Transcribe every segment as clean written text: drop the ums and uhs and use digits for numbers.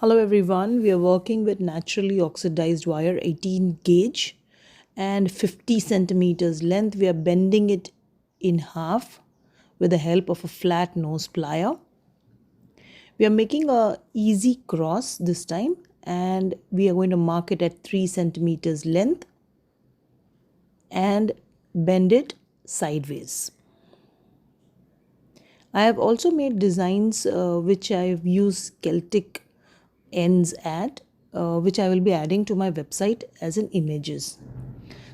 Hello everyone, we are working with naturally oxidized wire 18 gauge and 50 centimeters length. We are bending it in half with the help of a flat nose plier. We are making a easy cross this time and we are going to mark it at 3 centimeters length and bend it sideways. I have also made designs which I have used Celtic ends at, which I will be adding to my website as in images.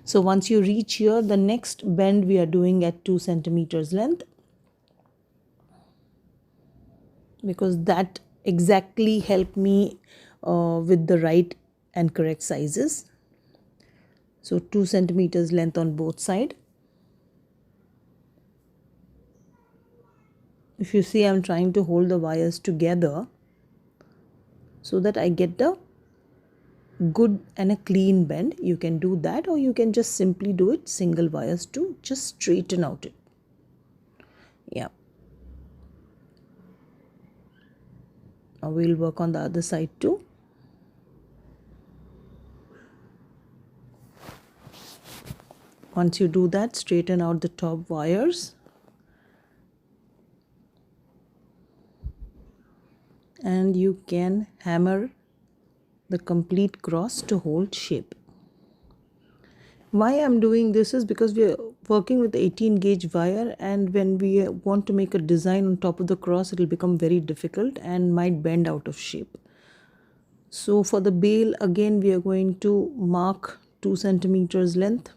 So once you reach here, the next bend we are doing at 2 centimeters length, because that exactly helped me with the right and correct sizes. So 2 centimeters length on both sides. If you see, I'm trying to hold the wires together so that I get the good and a clean bend. You can do that, or you can just simply do it single wires to just straighten out it. Yeah. Now we'll work on the other side too. Once you do that, straighten out the top wires and you can hammer the complete cross to hold shape. Why I'm doing this is because we are working with 18 gauge wire, and when we want to make a design on top of the cross, it will become very difficult and might bend out of shape. So for the bail, again we are going to mark 2 centimeters length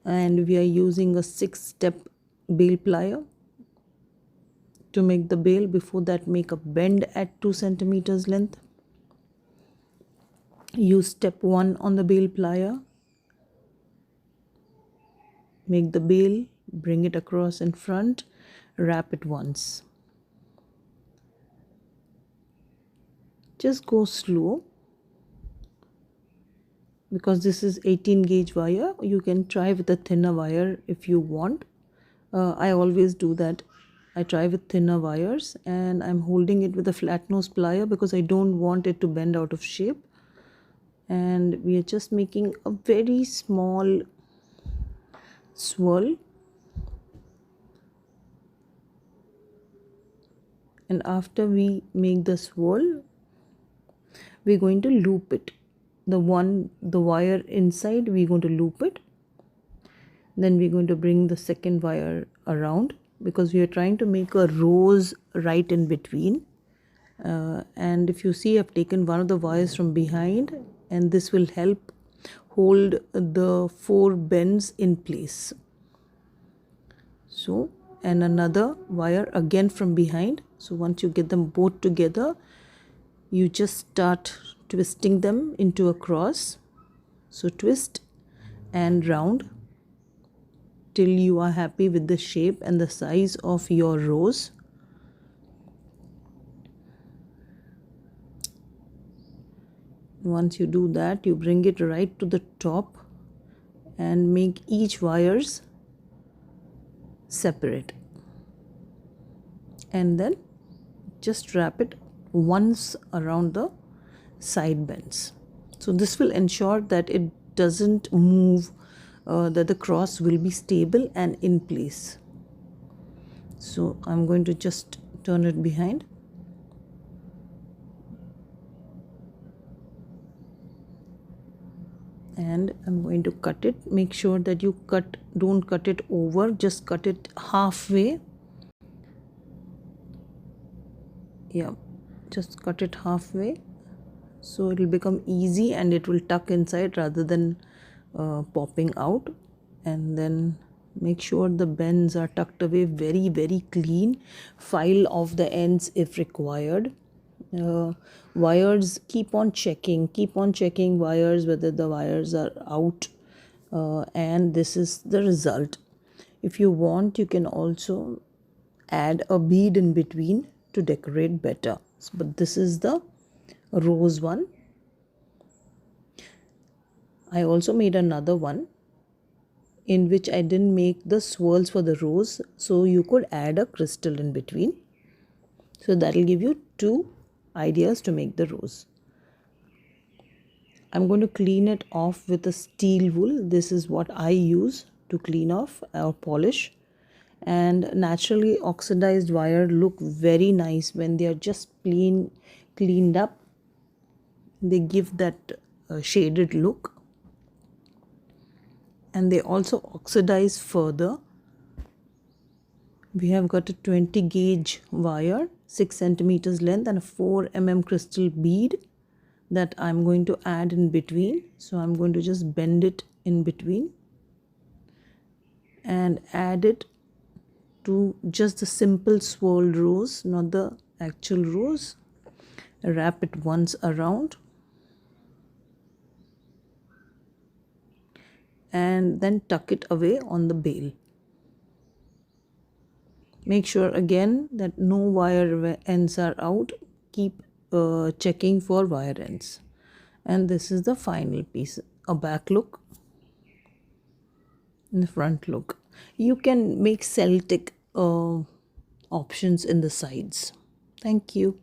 and we are using a 6-step bail plier to make the bail. Before that, make a bend at 2 centimeters length. Use step 1 on the bail plier, make the bail, bring it across in front, wrap it once. Just go slow because this is 18 gauge wire. You can try with a thinner wire if you want. I always do that. I try with thinner wires, and I'm holding it with a flat nose plier because I don't want it to bend out of shape. And we are just making a very small swirl, and after we make the swirl, we're going to loop it. The wire inside, we're going to loop it. Then we're going to bring the second wire around because we are trying to make a rose right in between. And if you see, I've taken one of the wires from behind, and this will help hold the 4 bends in place. So, and another wire again from behind. So once you get them both together, you just start twisting them into a cross. So twist and round till you are happy with the shape and the size of your rose. Once you do that, you bring it right to the top and make each wires separate, and then just wrap it once around the side bends. So this will ensure that it doesn't move, that the cross will be stable and in place. So I'm going to just turn it behind. And I'm going to cut it. Make sure that you don't cut it over, just cut it halfway. Yeah, just cut it halfway so it will become easy and it will tuck inside rather than popping out. And then make sure the bends are tucked away very, very clean. File off the ends if required. Wires, keep on checking wires, whether the wires are out, and this is the result. If you want, you can also add a bead in between to decorate better, but this is the rose one. I also made another one in which I didn't make the swirls for the rose, so you could add a crystal in between. So that will give you 2 ideas to make the rose. I'm going to clean it off with a steel wool. This is what I use to clean off or polish. And naturally oxidized wire look very nice when they are just cleaned up. They give that shaded look, and they also oxidize further. We have got a 20 gauge wire, 6 centimeters length, and a 4 mm crystal bead that I'm going to add in between. So I'm going to just bend it in between and add it to just the simple swirled rose, not the actual rose. Wrap it once around and then tuck it away on the bail. Make sure again that no wire ends are out. Keep checking for wire ends. And this is the final piece, a back look and the front look. You can make Celtic options in the sides. Thank you.